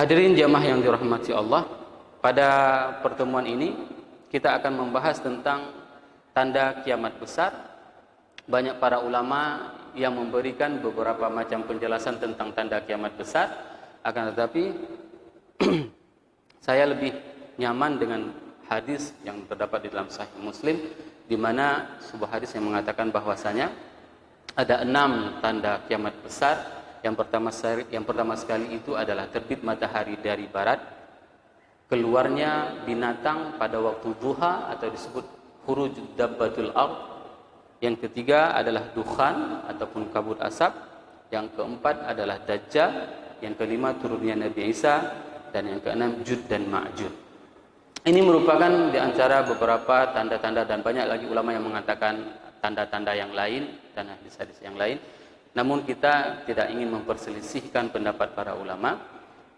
Hadirin jamaah yang dirahmati Allah, pada pertemuan ini kita akan membahas tentang tanda kiamat besar. Banyak para ulama yang memberikan beberapa macam penjelasan tentang tanda kiamat besar, akan tetapi saya lebih nyaman dengan hadis yang terdapat di dalam Sahih Muslim, di mana sebuah hadis yang mengatakan bahwasanya ada 6 tanda kiamat besar. Yang pertama sekali itu adalah terbit matahari dari barat, keluarnya binatang pada waktu duha atau disebut khuruj dabbatul ard. Yang ketiga adalah dukhan ataupun kabut asap. Yang keempat adalah dajjal. Yang kelima turunnya Nabi Isa, dan yang keenam Jud dan Ma'jud. Ini merupakan di antara beberapa tanda-tanda, dan banyak lagi ulama yang mengatakan tanda-tanda yang lain dan hadis-hadis yang lain. Namun kita tidak ingin memperselisihkan pendapat para ulama,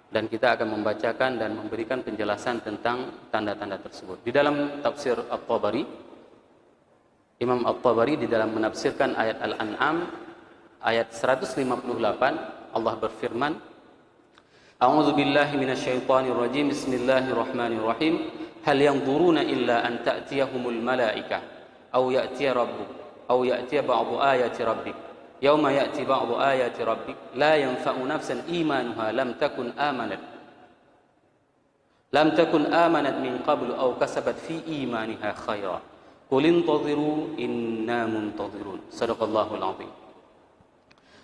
dan kita akan membacakan dan memberikan penjelasan tentang tanda-tanda tersebut. Di dalam tafsir At-Tabari, Imam At-Tabari di dalam menafsirkan ayat Al-An'am ayat 158, Allah berfirman, A'udzu billahi minasyaitonir rajim. Bismillahirrahmanirrahim. Hal yanzuruna illa an ta'tiyahumul malaikah aw ya'tiya rabbuk aw ya'tiya ba'du ayati rabbik. Yauma ya'ti ba'du ayati rabbik la yanfa'u nafsan imanuha lam takun amanat min qablu aw kasabat fi imaniha khaira. Qul intadhiru inna muntadhirun. Shadaqallahul azim.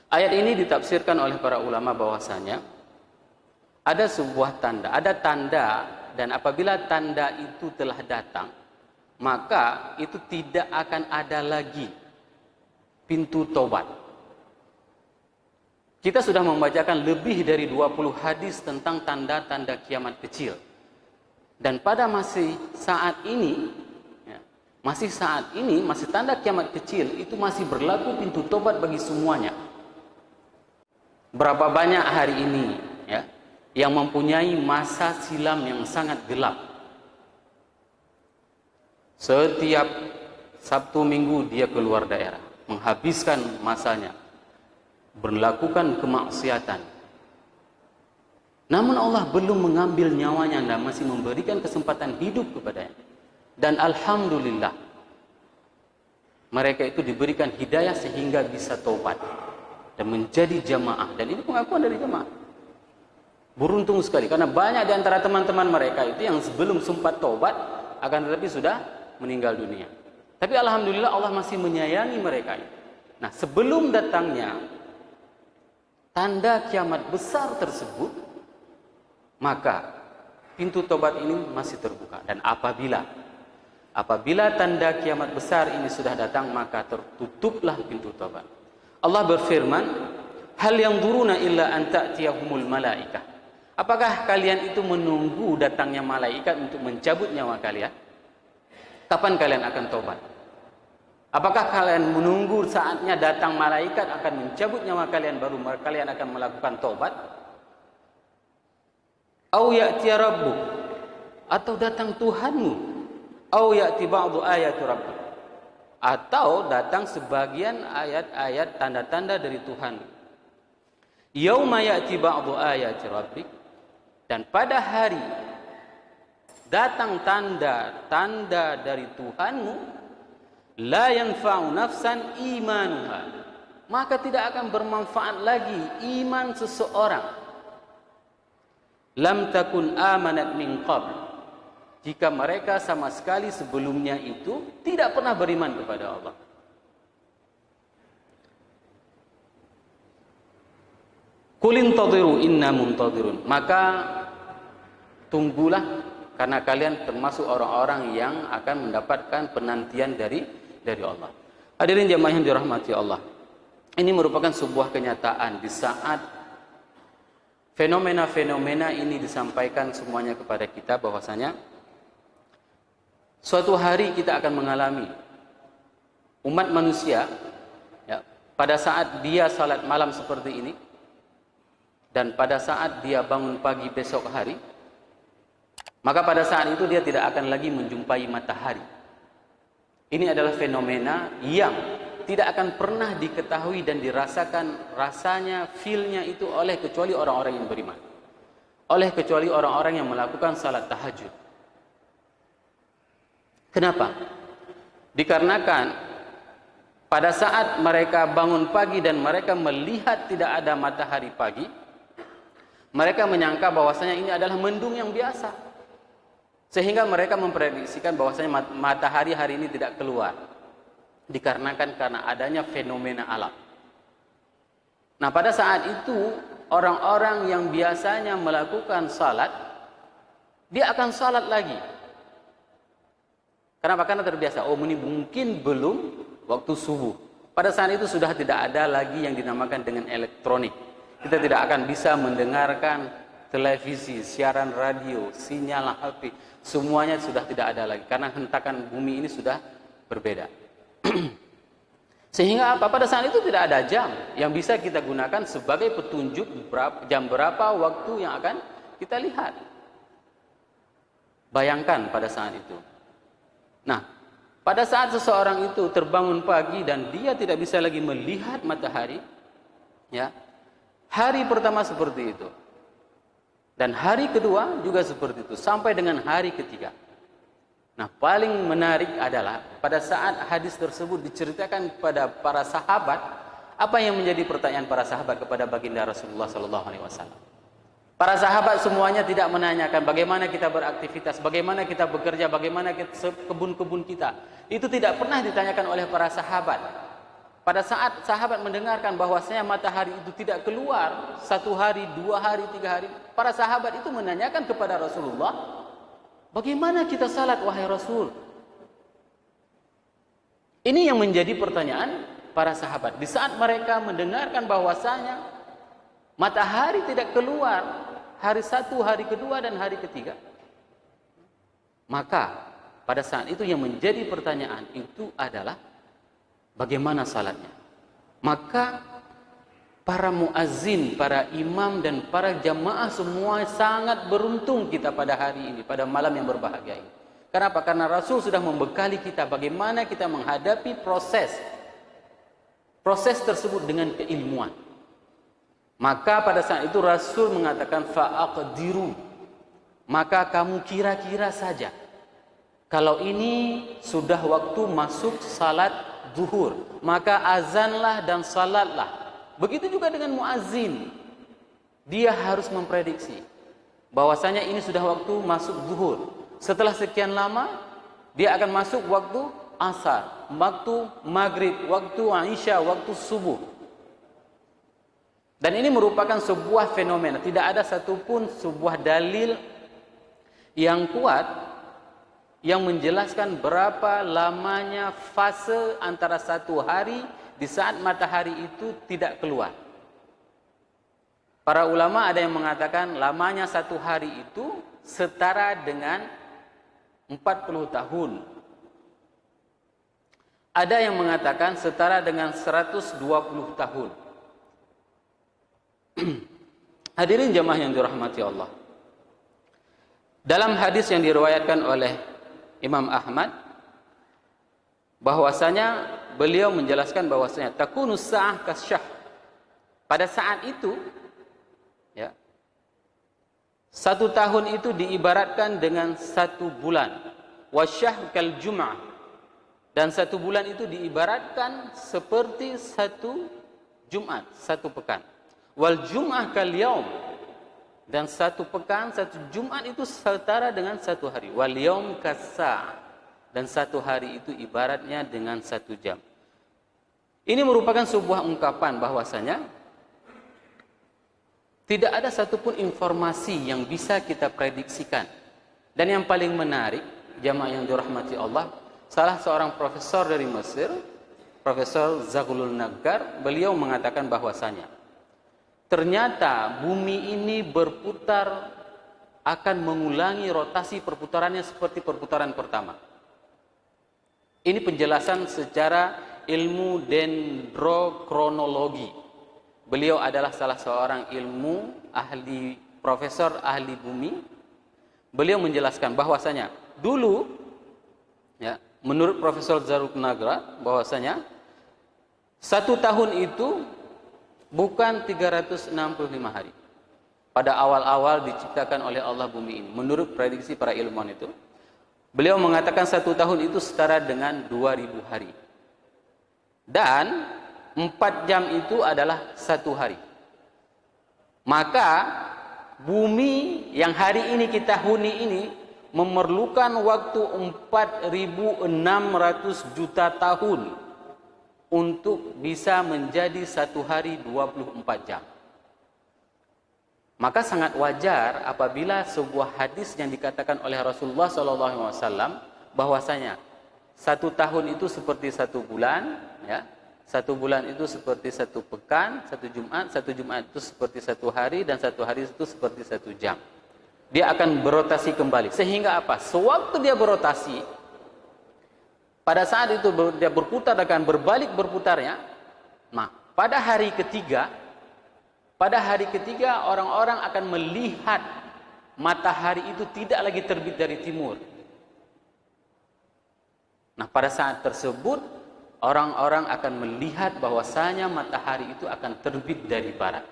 Ayat ini ditafsirkan oleh para ulama bahwasanya ada sebuah tanda, ada tanda, dan apabila tanda itu telah datang, maka itu tidak akan ada lagi pintu tobat. Kita sudah membacakan lebih dari 20 hadis tentang tanda-tanda kiamat kecil. Dan pada masih saat ini, masih tanda kiamat kecil itu masih berlaku pintu tobat bagi semuanya. Berapa banyak hari ini yang mempunyai masa silam yang sangat gelap. Setiap Sabtu Minggu dia keluar daerah, menghabiskan masanya melakukan kemaksiatan. Namun Allah belum mengambil nyawanya dan masih memberikan kesempatan hidup kepadanya. Dan alhamdulillah, mereka itu diberikan hidayah sehingga bisa taubat dan menjadi jamaah. Dan ini pengakuan dari jamaah. Beruntung sekali, karena banyak di antara teman-teman mereka itu yang sebelum sempat taubat, akan tetapi sudah meninggal dunia. Tapi alhamdulillah Allah masih menyayangi mereka. Nah, sebelum datangnya tanda kiamat besar tersebut, maka pintu tobat ini masih terbuka. Dan apabila tanda kiamat besar ini sudah datang, maka tertutuplah pintu tobat. Allah berfirman, hal yanzuruna illa an ta'tiyahumul malaikah. Apakah kalian itu menunggu datangnya malaikat untuk mencabut nyawa kalian? Kapan kalian akan tobat? Apakah kalian menunggu saatnya datang malaikat akan mencabut nyawa kalian baru kalian akan melakukan tobat? Au ya'ti rabbuk, atau datang Tuhanmu. Au ya'ti ba'du ayati rabbik, atau datang sebagian ayat-ayat tanda-tanda dari Tuhan. Yauma ya'ti ba'du ayati rabbik, dan pada hari datang tanda-tanda dari Tuhanmu, la yanfa'u nafsan imanuha, maka tidak akan bermanfaat lagi iman seseorang. Lam takun amanat min qabl, jika mereka sama sekali sebelumnya itu tidak pernah beriman kepada Allah. Qul intadhiru inna muntadhirun, maka tunggulah, karena kalian termasuk orang-orang yang akan mendapatkan penantian dari Allah. Hadirin jamaah yang dirahmati Allah, ini merupakan sebuah kenyataan di saat fenomena-fenomena ini disampaikan semuanya kepada kita, bahwasanya suatu hari kita akan mengalami umat manusia pada saat dia salat malam seperti ini, dan pada saat dia bangun pagi besok hari, maka pada saat itu dia tidak akan lagi menjumpai matahari. Ini adalah fenomena yang tidak akan pernah diketahui dan dirasakan rasanya, feel-nya itu oleh kecuali orang-orang yang beriman. oleh kecuali orang-orang yang melakukan salat tahajud. Kenapa? Dikarenakan pada saat mereka bangun pagi dan mereka melihat tidak ada matahari pagi, mereka menyangka bahwasanya ini adalah mendung yang biasa, sehingga mereka memprediksikan bahwasanya matahari hari ini tidak keluar, dikarenakan karena adanya fenomena alam. Nah, pada saat itu orang-orang yang biasanya melakukan salat, dia akan salat lagi. Kenapa? Karena terbiasa. Oh, ini mungkin belum waktu subuh. Pada saat itu sudah tidak ada lagi yang dinamakan dengan elektronik. Kita tidak akan bisa mendengarkan televisi, siaran radio, sinyal HP. Semuanya sudah tidak ada lagi. Karena hentakan bumi ini sudah berbeda. Sehingga apa? Pada saat itu tidak ada jam yang bisa kita gunakan sebagai petunjuk jam berapa waktu yang akan kita lihat. Bayangkan pada saat itu. Nah, pada saat seseorang itu terbangun pagi dan dia tidak bisa lagi melihat matahari, ya, hari pertama seperti itu, dan hari kedua juga seperti itu, sampai dengan hari ketiga. Nah, paling menarik adalah pada saat hadis tersebut diceritakan kepada para sahabat, apa yang menjadi pertanyaan para sahabat kepada baginda Rasulullah SAW. Para sahabat semuanya tidak menanyakan bagaimana kita beraktivitas, bagaimana kita bekerja, bagaimana kebun-kebun kita. Itu tidak pernah ditanyakan oleh para sahabat. Pada saat sahabat mendengarkan bahwasanya matahari itu tidak keluar 1 hari, 2 hari, 3 hari, para sahabat itu menanyakan kepada Rasulullah, bagaimana kita salat wahai Rasul? Ini yang menjadi pertanyaan para sahabat. Di saat mereka mendengarkan bahwasanya matahari tidak keluar hari 1, hari kedua, dan hari ketiga, maka pada saat itu yang menjadi pertanyaan itu adalah bagaimana salatnya. Maka para muazzin, para imam, dan para jamaah semua sangat beruntung kita pada hari ini, pada malam yang berbahagia ini. Kenapa? Karena Rasul sudah membekali kita bagaimana kita menghadapi proses tersebut dengan keilmuan. Maka pada saat itu Rasul mengatakan fa'aqdiru, maka kamu kira-kira saja kalau ini sudah waktu masuk salat zuhur, maka azanlah dan salatlah. Begitu juga dengan muazzin, dia harus memprediksi bahwasanya ini sudah waktu masuk zuhur. Setelah sekian lama dia akan masuk waktu asar, waktu maghrib, waktu isya, waktu subuh. Dan ini merupakan sebuah fenomena. Tidak ada satupun sebuah dalil yang kuat yang menjelaskan berapa lamanya fase antara 1 hari di saat matahari itu tidak keluar. Para ulama ada yang mengatakan lamanya 1 hari itu setara dengan 40 tahun. Ada yang mengatakan setara dengan 120 tahun. Hadirin jamaah yang dirahmati Allah. Dalam hadis yang diriwayatkan oleh Imam Ahmad, bahwasanya beliau menjelaskan bahwasanya takunus sa'ah kasyah. Pada saat itu, ya, 1 tahun itu diibaratkan dengan 1 bulan. Wasyahr kal jum'ah, dan 1 bulan itu diibaratkan seperti 1 Jumat, 1 pekan. Wal jum'ah kal yaum, dan 1 pekan, 1 Jumat itu setara dengan 1 hari. Wal yaum kas-sa'ah, dan 1 hari itu ibaratnya dengan 1 jam. Ini merupakan sebuah ungkapan bahwasanya tidak ada satupun informasi yang bisa kita prediksikan. Dan yang paling menarik, jamaah yang dirahmati Allah, salah seorang profesor dari Mesir, Profesor Zaghloul Naggar, beliau mengatakan bahwasanya ternyata bumi ini berputar, akan mengulangi rotasi perputarannya seperti perputaran pertama. Ini penjelasan secara ilmu dendrokronologi. Beliau adalah salah seorang ahli, profesor ahli bumi. Beliau menjelaskan bahwasanya dulu, ya, menurut Profesor Zaghloul Naggar, bahwasanya 1 tahun itu bukan 365 hari. pada awal-awal diciptakan oleh Allah bumi ini. Menurut prediksi para ilmuwan itu, beliau mengatakan 1 tahun itu setara dengan 2000 hari. Dan 4 jam itu adalah 1 hari. Maka bumi yang hari ini kita huni ini memerlukan waktu 4.600 juta tahun untuk bisa menjadi 1 hari 24 jam. Maka sangat wajar apabila sebuah hadis yang dikatakan oleh Rasulullah SAW bahwasanya 1 tahun itu seperti 1 bulan, ya, 1 bulan itu seperti 1 pekan, 1 Jumat itu seperti 1 hari, dan 1 hari itu seperti 1 jam. Dia akan berotasi kembali. Sehingga apa? Sewaktu dia berotasi, pada saat itu dia berputar, akan berbalik berputarnya. Nah, pada hari ketiga orang-orang akan melihat matahari itu tidak lagi terbit dari timur. Nah, pada saat tersebut orang-orang akan melihat bahwasanya matahari itu akan terbit dari barat.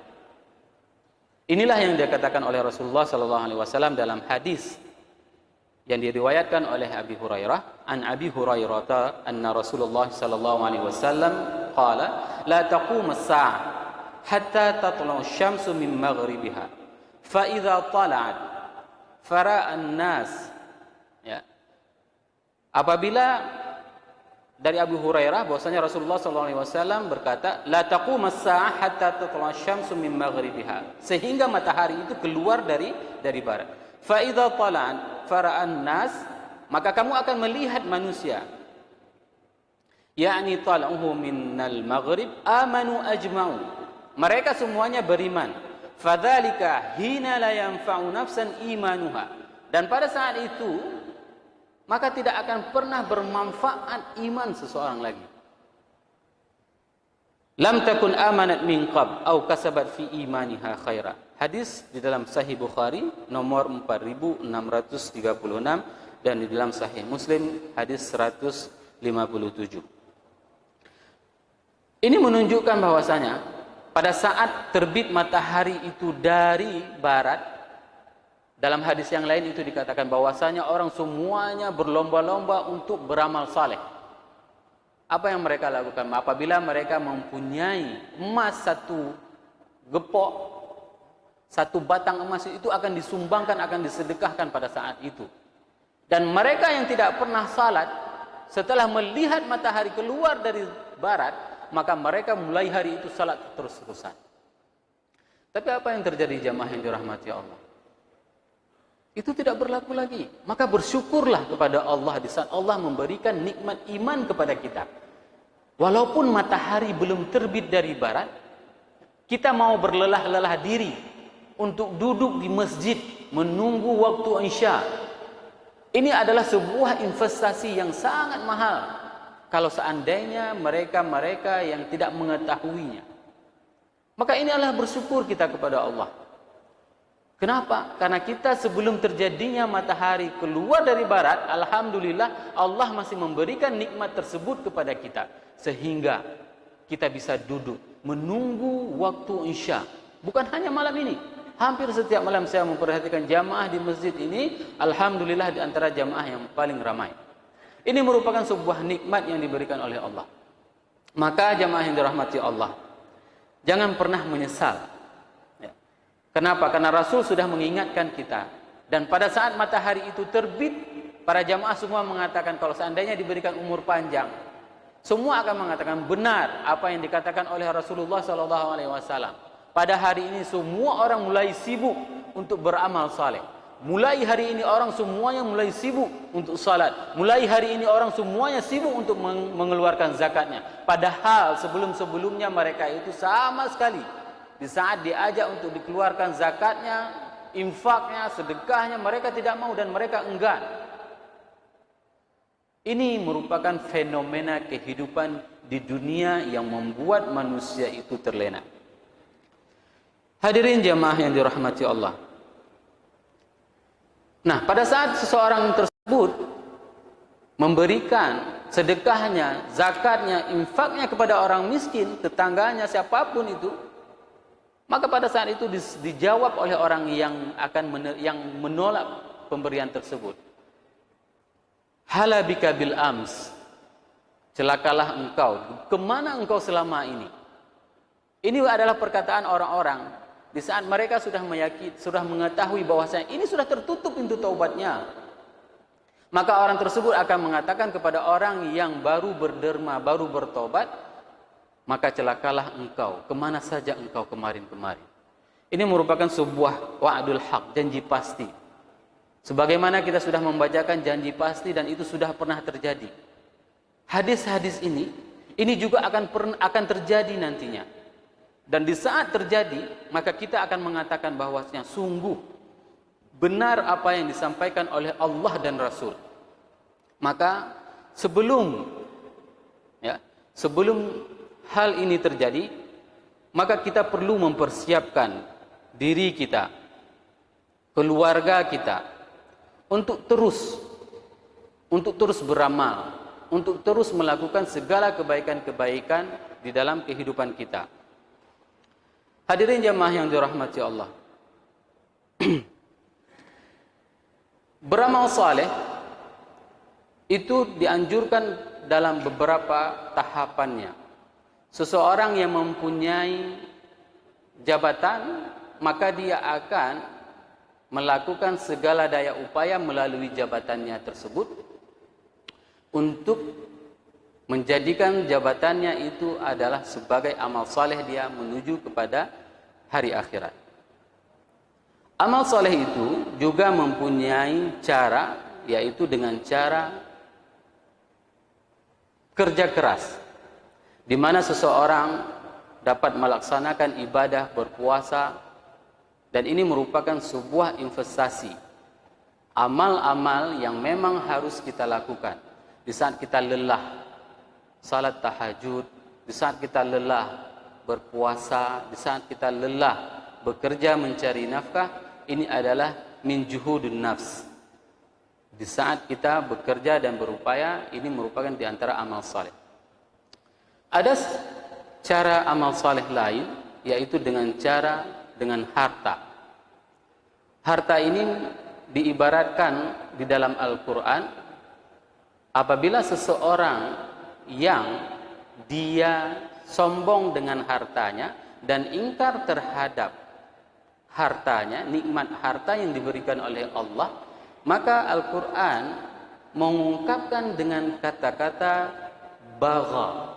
Inilah yang dikatakan oleh Rasulullah SAW dalam hadis yang diriwayatkan oleh Abi Hurairah. An Abi Hurairah anna Rasulullah SAW qala la taqum as-sa'ah hatta tatlu asy-syamsu min maghribiha fa idza tala'at fara'a an-nas, ya. Apabila dari Abu Hurairah bahwasanya Rasulullah SAW berkata la taqum as-sa'ah hatta tatlu asy-syamsu min maghribiha, sehingga matahari itu keluar dari barat. Fa idza tala'at fara'a an-nas, maka kamu akan melihat manusia, yakni tal'uhu minal maghrib amanu ajma'u, mereka semuanya beriman. Fadzalika hina la yanfa'u nafsan imanuha, dan pada saat itu maka tidak akan pernah bermanfaat iman seseorang lagi. Lam takun amanat min qab au kasabat fi imaniha khaira. Hadis di dalam Sahih Bukhari nomor 4636 dan di dalam Sahih Muslim hadis 157. Ini menunjukkan bahwasanya pada saat terbit matahari itu dari barat, dalam hadis yang lain itu dikatakan bahwasanya orang semuanya berlomba-lomba untuk beramal saleh. Apa yang mereka lakukan? Apabila mereka mempunyai emas 1 gepok, 1 batang emas itu akan disumbangkan, akan disedekahkan pada saat itu. Dan mereka yang tidak pernah salat, setelah melihat matahari keluar dari barat, maka mereka mulai hari itu salat terus-terusan. Tapi apa yang terjadi jamaah yang dirahmati Allah? Itu tidak berlaku lagi. Maka bersyukurlah kepada Allah di saat Allah memberikan nikmat iman kepada kita. Walaupun matahari belum terbit dari barat, kita mau berlelah-lelah diri untuk duduk di masjid menunggu waktu Isya. Ini adalah sebuah investasi yang sangat mahal. Kalau seandainya mereka yang tidak mengetahuinya, maka ini adalah bersyukur kita kepada Allah. Kenapa? Karena kita sebelum terjadinya matahari keluar dari barat, alhamdulillah Allah masih memberikan nikmat tersebut kepada kita, sehingga kita bisa duduk menunggu waktu Isya. Bukan hanya malam ini, hampir setiap malam saya memperhatikan jamaah di masjid ini, alhamdulillah di antara jamaah yang paling ramai. Ini merupakan sebuah nikmat yang diberikan oleh Allah. Maka jamaah yang dirahmati Allah, jangan pernah menyesal. Ya. Kenapa? Karena Rasul sudah mengingatkan kita. Dan pada saat matahari itu terbit, para jamaah semua mengatakan kalau seandainya diberikan umur panjang, semua akan mengatakan benar apa yang dikatakan oleh Rasulullah SAW. Pada hari ini semua orang mulai sibuk untuk beramal saleh. Mulai hari ini orang semuanya mulai sibuk untuk salat. Mulai hari ini orang semuanya sibuk untuk mengeluarkan zakatnya. Padahal sebelum-sebelumnya mereka itu sama sekali di saat diajak untuk dikeluarkan zakatnya, infaknya, sedekahnya, mereka tidak mau dan mereka enggan. Ini merupakan fenomena kehidupan di dunia yang membuat manusia itu terlena. Hadirin jamaah yang dirahmati Allah. Nah, pada saat seseorang tersebut memberikan sedekahnya, zakatnya, infaknya kepada orang miskin, tetangganya, siapapun itu, Maka pada saat itu dijawab oleh orang yang yang menolak pemberian tersebut. Halabika bil ams, celakalah engkau, kemana engkau selama ini? Ini adalah perkataan orang-orang di saat mereka sudah mengetahui bahwasanya ini sudah tertutup pintu taubatnya. Maka orang tersebut akan mengatakan kepada orang yang baru berderma, baru bertobat, maka celakalah engkau, kemana saja engkau kemarin-kemarin. Ini merupakan sebuah wa'dul haq, janji pasti. Sebagaimana kita sudah membacakan janji pasti dan itu sudah pernah terjadi. Hadis-hadis ini juga akan terjadi nantinya. Dan di saat terjadi, maka kita akan mengatakan bahwasanya sungguh benar apa yang disampaikan oleh Allah dan Rasul. Maka sebelum hal ini terjadi, maka kita perlu mempersiapkan diri kita, keluarga kita, untuk terus beramal, untuk terus melakukan segala kebaikan-kebaikan di dalam kehidupan kita. Hadirin jamaah yang dirahmati Allah. Beramal saleh itu dianjurkan dalam beberapa tahapannya. Seseorang yang mempunyai jabatan, maka dia akan melakukan segala daya upaya melalui jabatannya tersebut untuk menjadikan jabatannya itu adalah sebagai amal saleh dia menuju kepada hari akhirat. Amal saleh itu juga mempunyai cara, yaitu dengan cara kerja keras, di mana seseorang dapat melaksanakan ibadah berpuasa, dan ini merupakan sebuah investasi, amal-amal yang memang harus kita lakukan di saat kita lelah salat tahajud, di saat kita lelah berpuasa, di saat kita lelah bekerja mencari nafkah. Ini adalah min juhudun nafs. Di saat kita bekerja dan berupaya, ini merupakan di antara amal saleh. Ada cara amal saleh lain, yaitu dengan harta. Harta ini diibaratkan di dalam Al-Quran, apabila seseorang yang dia sombong dengan hartanya dan ingkar terhadap hartanya, nikmat harta yang diberikan oleh Allah, maka Al-Quran mengungkapkan dengan kata-kata bagha.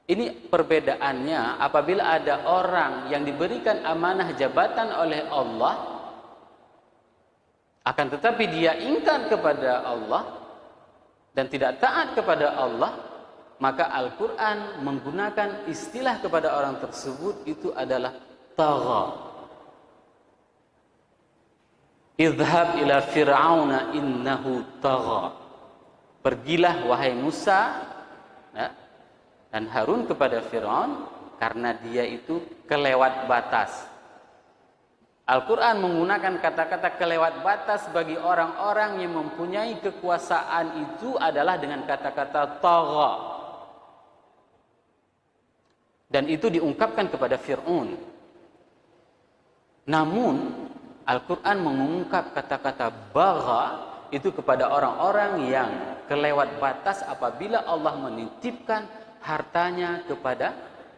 Ini perbedaannya apabila ada orang yang diberikan amanah jabatan oleh Allah, akan tetapi dia ingkar kepada Allah dan tidak taat kepada Allah, maka Al-Quran menggunakan istilah kepada orang tersebut itu adalah tagha. Idhab ila fir'auna innahu tagha. Pergilah wahai Musa dan Harun kepada Fir'aun, karena dia itu kelewat batas. Al-Quran menggunakan kata-kata kelewat batas bagi orang-orang yang mempunyai kekuasaan itu adalah dengan kata-kata tagha. Dan itu diungkapkan kepada Fir'aun. Namun Al-Quran mengungkap kata-kata bagha itu kepada orang-orang yang kelewat batas apabila Allah menitipkan hartanya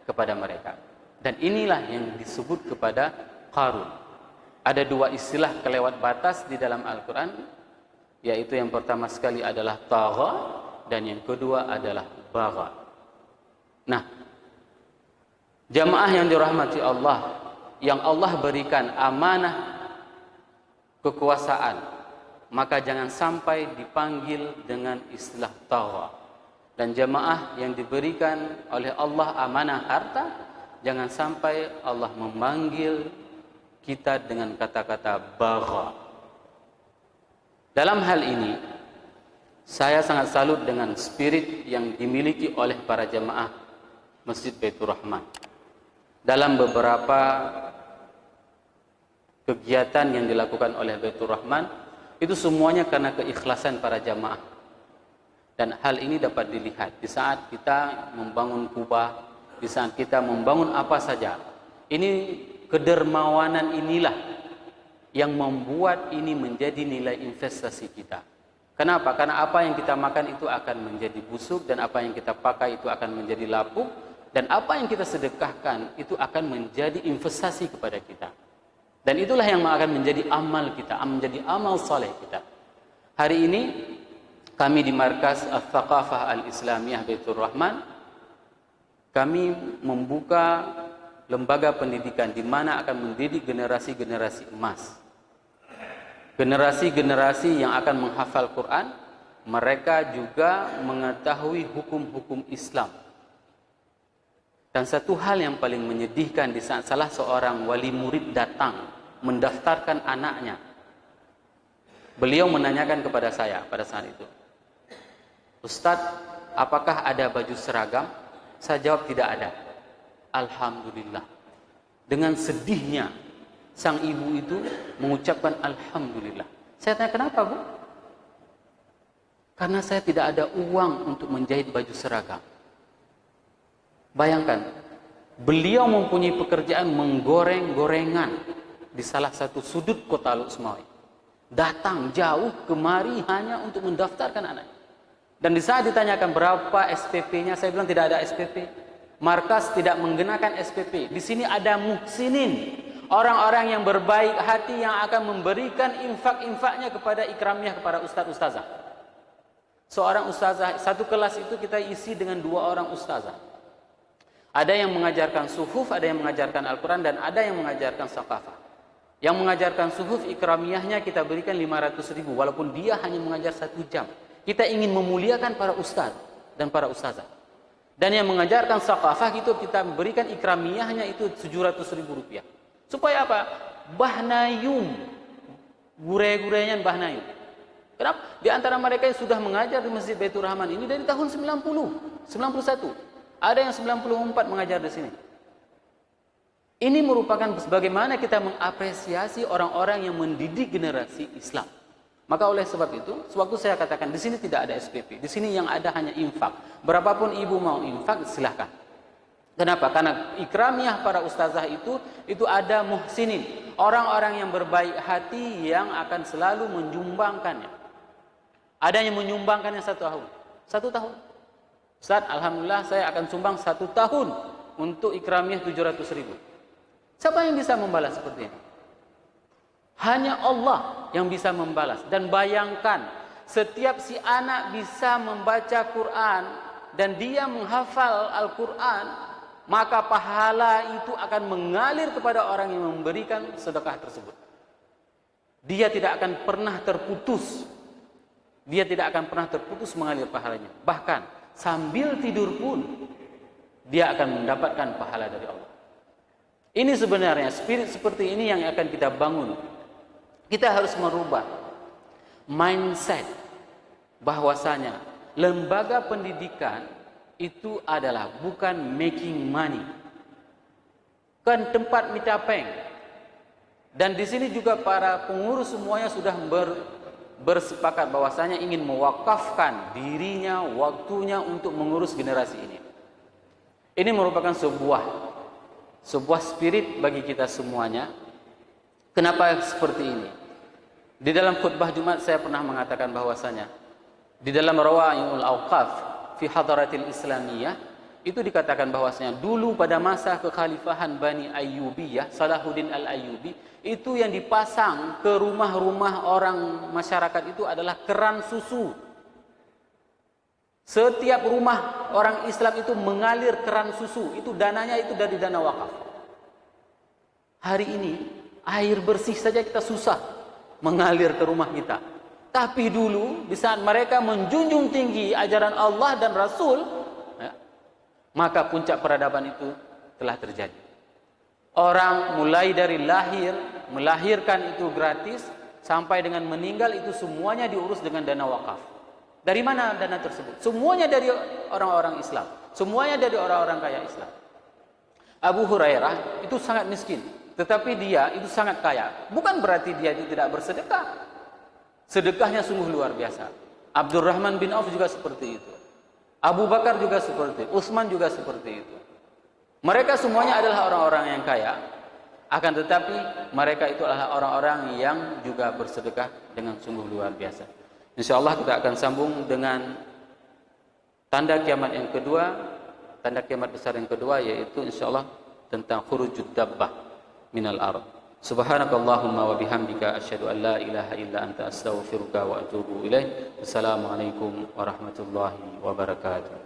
kepada mereka. Dan inilah yang disebut kepada Qarun. Ada dua istilah kelewat batas di dalam Al-Quran, yaitu yang pertama sekali adalah tagha dan yang kedua adalah bagha. Nah, jamaah yang dirahmati Allah, yang Allah berikan amanah kekuasaan, maka jangan sampai dipanggil dengan istilah tagha. Dan jamaah yang diberikan oleh Allah amanah harta, jangan sampai Allah memanggil kita dengan kata-kata bagha. Dalam hal ini, saya sangat salut dengan spirit yang dimiliki oleh para jamaah Masjid Baitur Rahman. Dalam beberapa kegiatan yang dilakukan oleh Baitur Rahman, itu semuanya karena keikhlasan para jamaah. Dan hal ini dapat dilihat di saat kita membangun kubah, di saat kita membangun apa saja, Ini kedermawanan inilah yang membuat ini menjadi nilai investasi kita. Kenapa? Karena apa yang kita makan itu akan menjadi busuk, dan apa yang kita pakai itu akan menjadi lapuk, dan apa yang kita sedekahkan itu akan menjadi investasi kepada kita. Dan itulah yang akan menjadi amal kita, menjadi amal saleh kita. Hari ini kami di Markas Al-Thaqafah Al-Islamiyah Baitur Rahman, kami membuka lembaga pendidikan di mana akan mendidik generasi-generasi emas. Generasi-generasi yang akan menghafal Quran, mereka juga mengetahui hukum-hukum Islam. Dan satu hal yang paling menyedihkan di saat salah seorang wali murid datang mendaftarkan anaknya, beliau menanyakan kepada saya pada saat itu, "Ustadz, apakah ada baju seragam?" Saya jawab, "Tidak ada." Alhamdulillah. Dengan sedihnya sang ibu itu mengucapkan alhamdulillah. Saya tanya, "Kenapa, Bu?" "Karena saya tidak ada uang untuk menjahit baju seragam." Bayangkan, beliau mempunyai pekerjaan menggoreng gorengan di salah satu sudut kota Luxmawi. Datang jauh kemari hanya untuk mendaftarkan anaknya. Dan di saat ditanyakan berapa SPP-nya, saya bilang tidak ada SPP. Markas tidak menggunakan SPP. Di sini ada muhsinin, orang-orang yang berbaik hati yang akan memberikan infak-infaknya kepada ikramiah kepada ustaz-ustazah. Seorang ustazah, satu kelas itu kita isi dengan 2 orang ustazah. Ada yang mengajarkan suhuf, ada yang mengajarkan Al-Quran, dan ada yang mengajarkan saqafah. Yang mengajarkan suhuf ikramiyahnya kita berikan 500.000, walaupun dia hanya mengajar 1 jam. Kita ingin memuliakan para ustaz dan para ustazah. Dan yang mengajarkan saqafah itu kita berikan ikramiyahnya itu 700.000 rupiah. Supaya apa? Bahnayum, gure-gurenya bahnayum. Kenapa? Di antara mereka yang sudah mengajar di Masjid Baitur Rahman ini dari tahun 90, 91. Ada yang 94 mengajar di sini. Ini merupakan bagaimana kita mengapresiasi orang-orang yang mendidik generasi Islam. Maka oleh sebab itu, sewaktu saya katakan di sini tidak ada SPP, di sini yang ada hanya infak. Berapapun ibu mau infak, silahkan. Kenapa? Karena ikramiah para ustazah itu ada muhsinin, orang-orang yang berbaik hati yang akan selalu menyumbangkannya. Ada yang menyumbangkannya 1 tahun, 1 tahun. Ustaz, alhamdulillah saya akan sumbang 1 tahun untuk ikramiah 700.000. Siapa yang bisa membalas seperti ini? Hanya Allah yang bisa membalas. Dan bayangkan, setiap si anak bisa membaca Quran dan dia menghafal Al-Quran, maka pahala itu akan mengalir kepada orang yang memberikan sedekah tersebut. Dia tidak akan pernah terputus. Dia tidak akan pernah terputus mengalir pahalanya. Bahkan sambil tidur pun dia akan mendapatkan pahala dari Allah. Ini sebenarnya spirit seperti ini yang akan kita bangun. Kita harus merubah mindset bahwasanya lembaga pendidikan itu adalah bukan making money, bukan tempat mitapeng. Dan di sini juga para pengurus semuanya sudah bersepakat bahwasanya ingin mewakafkan dirinya, waktunya untuk mengurus generasi ini. Ini merupakan sebuah spirit bagi kita semuanya. Kenapa seperti ini? Di dalam khutbah Jumat saya pernah mengatakan bahwasanya di dalam Rawa'iul Awqaf fi Hadaratil Islamiyah itu dikatakan bahwasanya dulu pada masa kekhalifahan Bani Ayyubiyah, Salahuddin Al-Ayyubi, itu yang dipasang ke rumah-rumah orang masyarakat itu adalah keran susu. Setiap rumah orang Islam itu mengalir keran susu, itu dananya itu dari dana wakaf. Hari ini air bersih saja kita susah mengalir ke rumah kita. Tapi dulu di saat mereka menjunjung tinggi ajaran Allah dan Rasul, ya, maka puncak peradaban itu telah terjadi. Orang mulai dari melahirkan itu gratis, sampai dengan meninggal itu semuanya diurus dengan dana wakaf. Dari mana dana tersebut? Semuanya dari orang-orang Islam. Semuanya dari orang-orang kaya Islam. Abu Hurairah itu sangat miskin, tetapi dia itu sangat kaya. Bukan berarti dia itu tidak bersedekah. Sedekahnya sungguh luar biasa. Abdurrahman bin Auf juga seperti itu. Abu Bakar juga seperti itu. Utsman juga seperti itu. Mereka semuanya adalah orang-orang yang kaya, akan tetapi mereka itu adalah orang-orang yang juga bersedekah dengan sungguh luar biasa. Insyaallah kita akan sambung dengan tanda kiamat yang kedua, tanda kiamat besar yang kedua, yaitu insyaallah tentang khurujud dabbah minal ard. Subhanakallahumma wa bihamdika asyhadu an la ilaha illa anta astaghfiruka wa atubu ilaik. Wassalamualaikum warahmatullahi wabarakatuh.